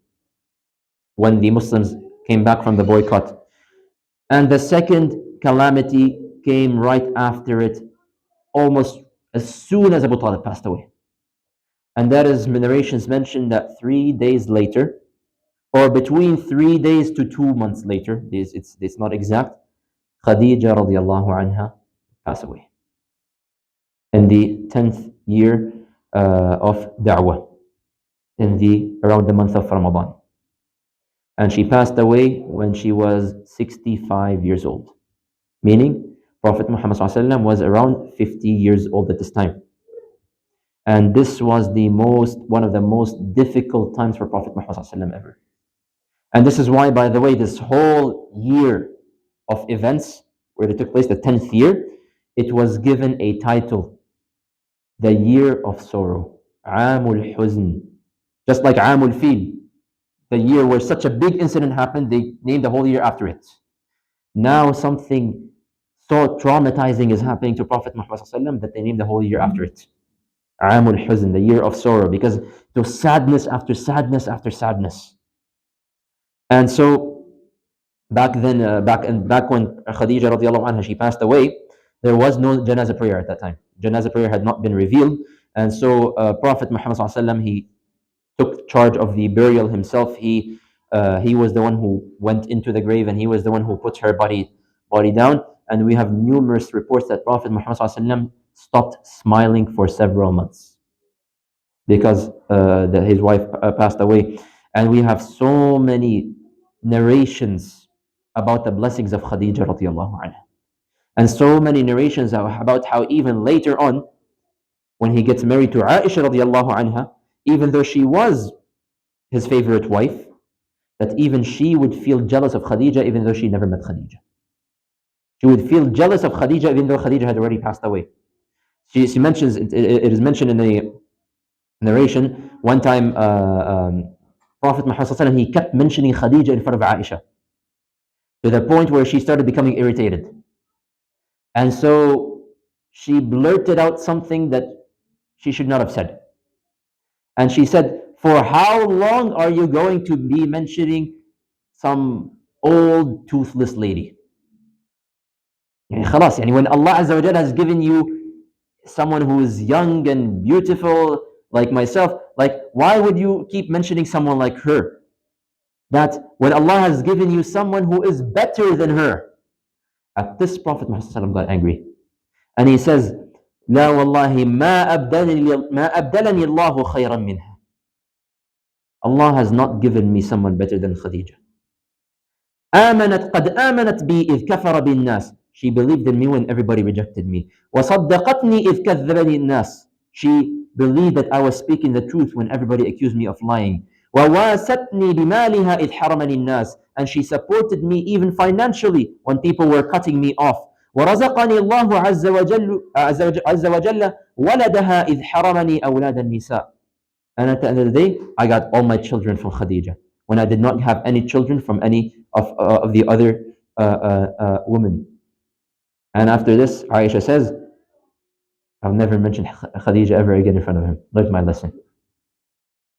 when the Muslims came back from the boycott. And the second calamity came right after it, almost as soon as Abu Talib passed away. And that is, narrations mention that 3 days later, or between 3 days to 2 months later, it's not exact, Khadija radiallahu anha passed away in the 10th year of Da'wah, around the month of Ramadan. And she passed away when she was 65 years old, meaning Prophet Muhammad ﷺ was around 50 years old at this time. And this was one of the most difficult times for Prophet Muhammad ﷺ ever. And this is why, by the way, this whole year of events where they took place, the 10th year, it was given a title, the year of sorrow, Amul Huzn. Just like Amul Fil, the year where such a big incident happened, they named the whole year after it. Now something so traumatizing is happening to Prophet Muhammad ﷺ that they named the whole year after it. Amul Huzn, the year of sorrow, because there was sadness after sadness after sadness. And so back then, back when Khadija radiallahu anha, she passed away, there was no janazah prayer at that time. Janazah prayer had not been revealed. And so Prophet Muhammad ﷺ, he took charge of the burial himself. He was the one who went into the grave, and he was the one who put her body down. And we have numerous reports that Prophet Muhammad ﷺ stopped smiling for several months because his wife passed away. And we have so many narrations about the blessings of Khadija radiallahu anha, and so many narrations about how even later on, when he gets married to Aisha radiallahu anha, even though she was his favorite wife, that even she would feel jealous of Khadija even though she never met Khadija. She would feel jealous of Khadija even though Khadija had already passed away. She mentions, it is mentioned in the narration, one time Prophet Muhammad ﷺ, he kept mentioning Khadija in front of Aisha to the point where she started becoming irritated. And so she blurted out something that she should not have said. And she said, "For how long are you going to be mentioning some old toothless lady?" خلاص, when Allah Azza wa Jalla has given you someone who is young and beautiful like myself, why would you keep mentioning someone like her? That when Allah has given you someone who is better than her. At this, Prophet Muhammad got angry. And he says, "La wallahi ma abdalani Allahu khayran minha." Allah has not given me someone better than Khadija. قد آمنت بي إذ كفر بالناس. She believed in me when everybody rejected me. وصدقتني إذ كذبني الناس. She believed that I was speaking the truth when everybody accused me of lying. وواستني بمالها إذ حرمني الناس. And she supported me even financially when people were cutting me off. ورزقني الله عز وجل ولدها إذ حرمني أولاد النساء. And at the end of the day, I got all my children from Khadija, when I did not have any children from any of the other women. And after this, Aisha says, "I'll never mention Khadija ever again in front of him. Learned my lesson."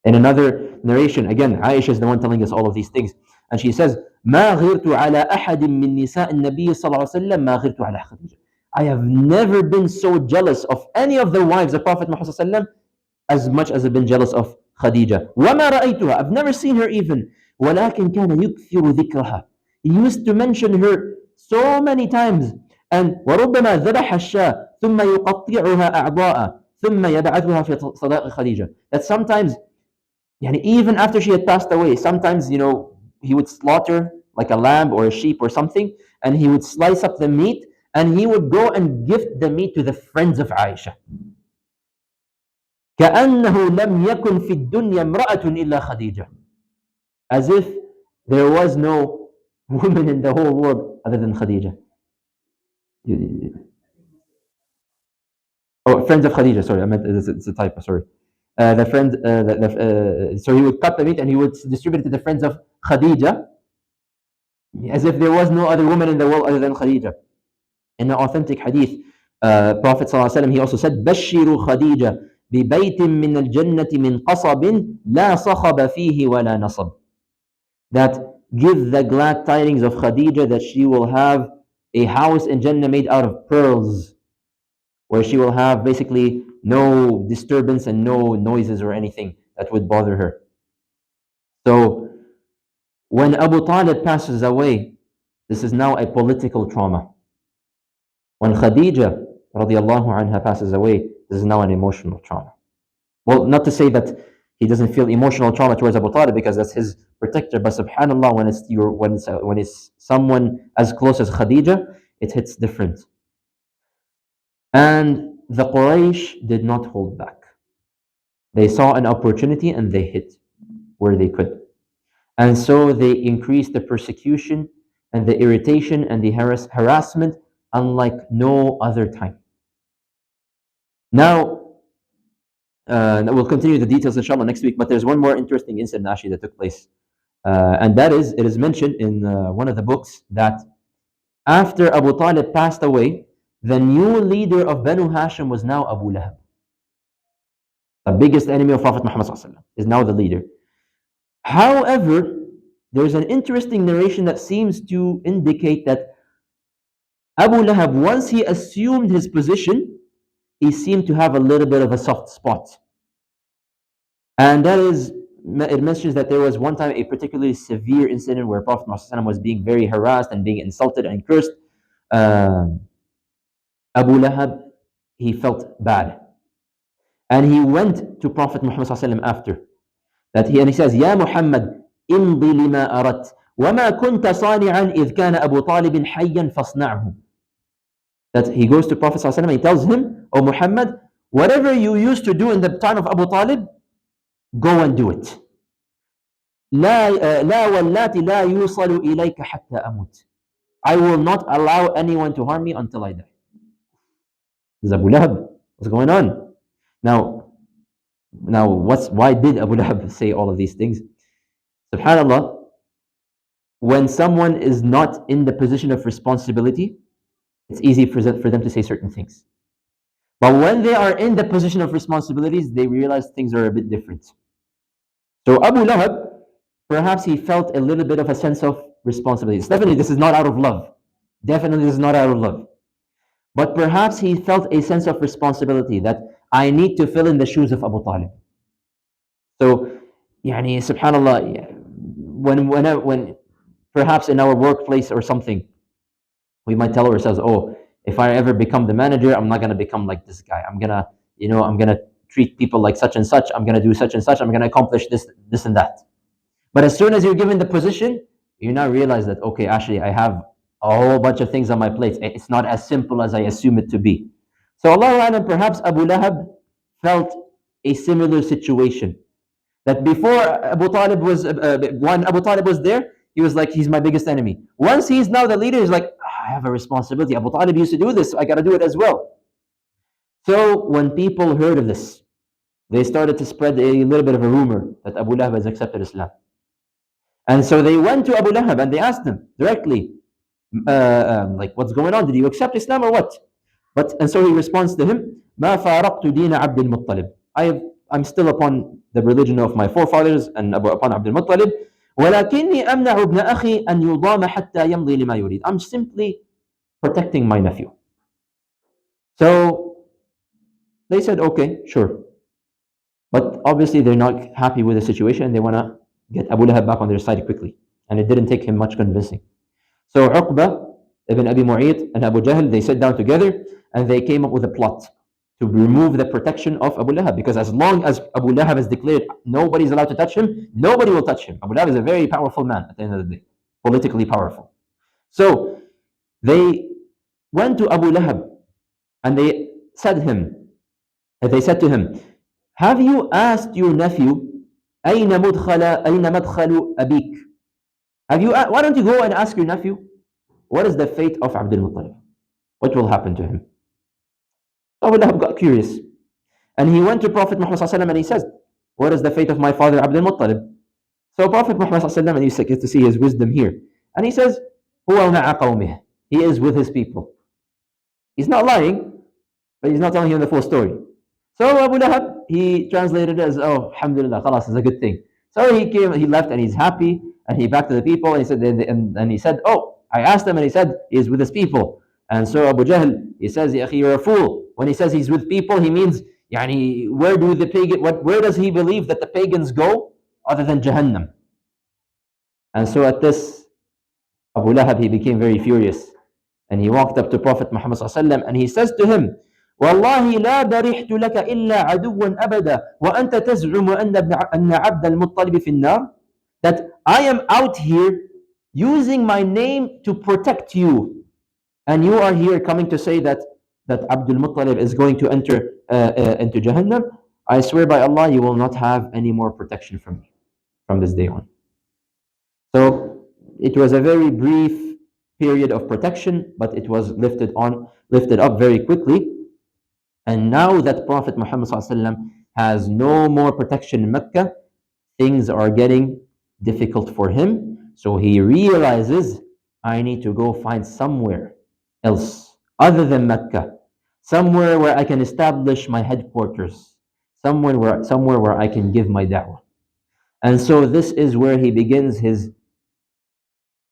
In another narration, again, Aisha is the one telling us all of these things. And she says, "ما غرت على أحد من نساء النبي صلى الله عليه وسلم ما غرت على خديجة." I have never been so jealous of any of the wives of Prophet Muhammad صلى الله عليه وسلم as much as I've been jealous of Khadija. وما رأيتها. I've never seen her even. ولكن كان يكثر ذكرها. He used to mention her so many times. And وربما ذبح الشاة ثم يقطعها أعضاء ثم يبعثها في صداق خديجة. That sometimes, even after she had passed away, sometimes, he would slaughter like a lamb or a sheep or something, and he would slice up the meat, and he would go and gift the meat to the friends of Aisha. كأنه لم يكن في الدنيا امرأة إلا خديجة. As if there was no woman in the whole world other than Khadija. Oh, friends of Khadija, sorry, I meant it's a typo, sorry. The friend, so he would cut the meat and he would distribute it to the friends of Khadija. as if there was no other woman in the world other than Khadija. In an authentic hadith, Prophet ﷺ, he also said, بشروا خديجة ببيت من الجنة من قصب لا صخب فيه ولا نصب. That give the glad tidings of Khadija that she will have a house in Jannah made out of pearls, where she will have basically no disturbance and no noises or anything that would bother her. So when Abu Talib passes away, this is now a political trauma. When Khadija radiallahu anha passes away, this is now an emotional trauma. Well, not to say that he doesn't feel emotional trauma towards Abu Talib because that's his protector, but subhanAllah, when it's someone as close as Khadija, it hits different. And the Quraysh did not hold back. They saw an opportunity and they hit where they could. And so they increased the persecution and the irritation and the harassment unlike no other time. Now, we'll continue the details inshallah next week, but there's one more interesting incident actually that took place. And that is, it is mentioned in one of the books that after Abu Talib passed away, the new leader of Banu Hashim was now Abu Lahab. The biggest enemy of Prophet Muhammad is now the leader. However, there's an interesting narration that seems to indicate that Abu Lahab, once he assumed his position, he seemed to have a little bit of a soft spot. And that is, it mentions that there was one time a particularly severe incident where Prophet Muhammad was being very harassed and being insulted and cursed. Abu Lahab, he felt bad. And he went to Prophet Muhammad after that. And he says, Ya Muhammad, imdi lima arat, wama kunta sani'an idh kana Abu Talib hayyan fasna'hu. That he goes to Prophet and he tells him, O Muhammad, whatever you used to do in the time of Abu Talib, go and do it. لا واللاتي لا يوصل إليك حتى أموت. I will not allow anyone to harm me until I die. This is Abu Lahab. What's going on? Now, why did Abu Lahab say all of these things? SubhanAllah, when someone is not in the position of responsibility, it's easy for them to say certain things. But when they are in the position of responsibilities, they realize things are a bit different. So Abu Lahab, perhaps he felt a little bit of a sense of responsibility. Definitely, this is not out of love. Definitely, this is not out of love. But perhaps he felt a sense of responsibility that I need to fill in the shoes of Abu Talib. So, subhanAllah, when perhaps in our workplace or something, we might tell ourselves, oh, if I ever become the manager, I'm not going to become like this guy. I'm going to treat people like such and such. I'm going to do such and such. I'm going to accomplish this and that. But as soon as you're given the position, you now realize that, okay, actually, I have a whole bunch of things on my plate. It's not as simple as I assume it to be. So Allah, perhaps Abu Lahab felt a similar situation. That before Abu Talib was, when Abu Talib was there, he was like, he's my biggest enemy. Once he's now the leader, he's like, I have a responsibility. Abu Talib used to do this, so I got to do it as well. So when people heard of this, they started to spread a little bit of a rumor that Abu Lahab has accepted Islam. And so they went to Abu Lahab and they asked him directly, like, what's going on? Did you accept Islam or what? And so he responds to him, ما فارقت دين عبد المطلب. I'm still upon the religion of my forefathers and upon Abdul Muttalib. ولكني أمنع ابن أخي أن يضام حتى يمضي لما يريد. I'm simply protecting my nephew. So they said, okay, sure. But obviously they're not happy with the situation and they want to get Abu Lahab back on their side quickly. And it didn't take him much convincing. So Uqba ibn Abi Mu'ayt and Abu Jahl, they sat down together and they came up with a plot to remove the protection of Abu Lahab. Because as long as Abu Lahab has declared nobody's allowed to touch him, nobody will touch him. Abu Lahab is a very powerful man at the end of the day, politically powerful. So they went to Abu Lahab and they said to him, have you asked your nephew, أين مدخل أبيك? Why don't you go and ask your nephew, what is the fate of Abdul Muttalib? What will happen to him? Abu Lahab got curious. And he went to Prophet Muhammad and he says, what is the fate of my father Abdul Muttalib? So Prophet Muhammad, and you get to see his wisdom here. And he says, هو مع قومه. He is with his people. He's not lying, but he's not telling him the full story. So Abu Lahab, he translated it as, oh, alhamdulillah, khalas, it's a good thing. So he came, he left, and he's happy, and he back to the people, and he said, and he said, oh, I asked him, and he said he's with his people. And so Abu Jahl, he says, Ya akhi, you're a fool. When he says he's with people, he means, yani, where where does he believe that the pagans go other than Jahannam? And so at this, Abu Lahab, he became very furious. And he walked up to Prophet Muhammad and he says to him, والله لا برحت لك إلا عدوا أبدا وأنت تزعم أن عبد المطلب في النار. That I am out here using my name to protect you, and you are here coming to say that Abdul Muttalib is going to enter into Jahannam. I swear by Allah, you will not have any more protection from me from this day on. So it was a very brief period of protection, but it was lifted up very quickly. And now that Prophet Muhammad has no more protection in Mecca, things are getting difficult for him. So he realizes, I need to go find somewhere else other than Mecca, somewhere where I can establish my headquarters, somewhere where I can give my da'wah. And so this is where he begins his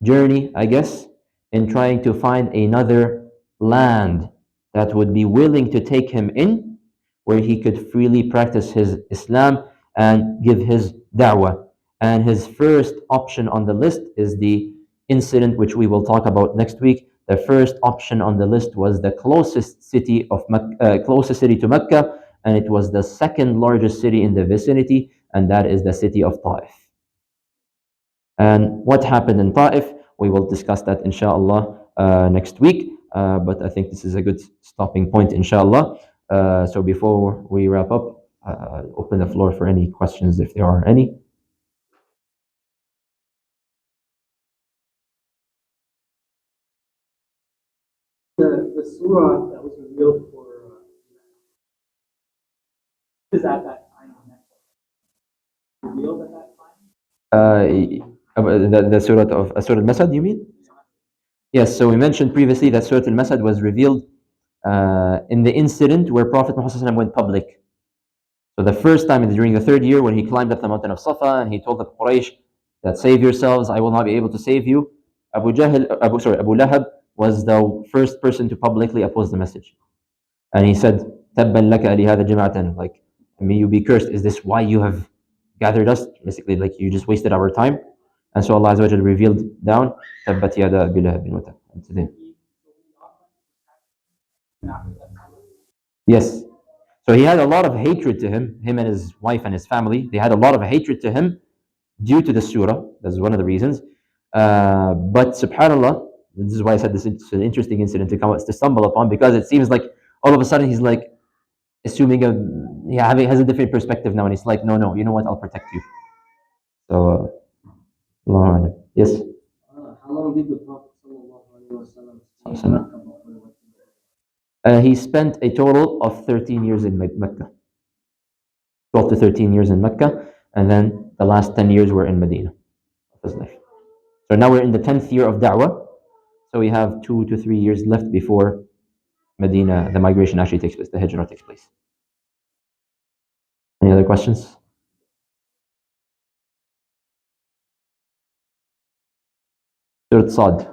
journey, I guess, in trying to find another land that would be willing to take him in, where he could freely practice his Islam and give his da'wah. And his first option on the list is the incident which we will talk about next week. The first option on the list was the closest city to Mecca, and it was the second largest city in the vicinity, and that is the city of Ta'if. And what happened in Ta'if, we will discuss that inshallah next week. But I think this is a good stopping point, inshallah. So before we wrap up, open the floor for any questions if there are any. The surah that was revealed for is at that time revealed at that time? The surah of Surah Al-Masad, you mean? Yes, so we mentioned previously that Surah Al-Masad was revealed in the incident where Prophet Muhammad went public. So the first time during the third year when he climbed up the mountain of Safa and he told the Quraysh that save yourselves, I will not be able to save you. Abu Lahab was the first person to publicly oppose the message. And he said, تَبًّا لَكَ لِهَذَا جَمَعَةً, like, may you be cursed. Is this why you have gathered us? Basically, like, you just wasted our time. And so Allah Azza wa Jalla revealed down, تَبَّتْ يَدَا أَبِي لَهَبٍ وَتَبَّ. Yes. So he had a lot of hatred to him and his wife and his family. They had a lot of hatred to him due to the surah. That's one of the reasons. But subhanAllah, this is why I said this is an interesting incident to stumble upon, because it seems like all of a sudden he's like assuming has a different perspective now, and he's like, no, you know what, I'll protect you. So, Allah. Yes? How long did the Prophet stay in Mecca? He spent a total of 13 years in Mecca. 12 to 13 years in Mecca, and then the last 10 years were in Medina of his life. So now we're in the 10th year of da'wah, so we have 2 to 3 years left before Medina, the migration actually takes place, the hijrah takes place. Any other questions? Surah Sad.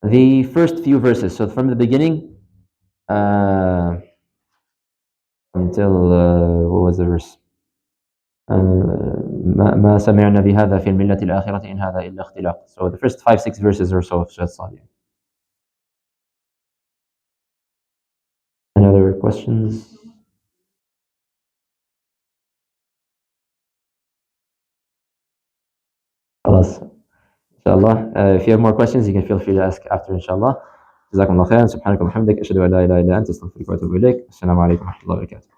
The first few verses, so from the beginning until, what was the verse? ما سمعنا بهذا في الملة الآخرة إن هذا إلا اختلاق. So the first 5-6 verses or so of Surah Sad. Any other questions? خلاص. Inshallah. If you have more questions, you can feel free to ask after, inshallah. جزاكم الله خيرا. سبحانك وبحمدك أشهد أن لا إله إلا أنت أستغفرك وأتوب إليك. السلام عليكم ورحمة الله وبركاته.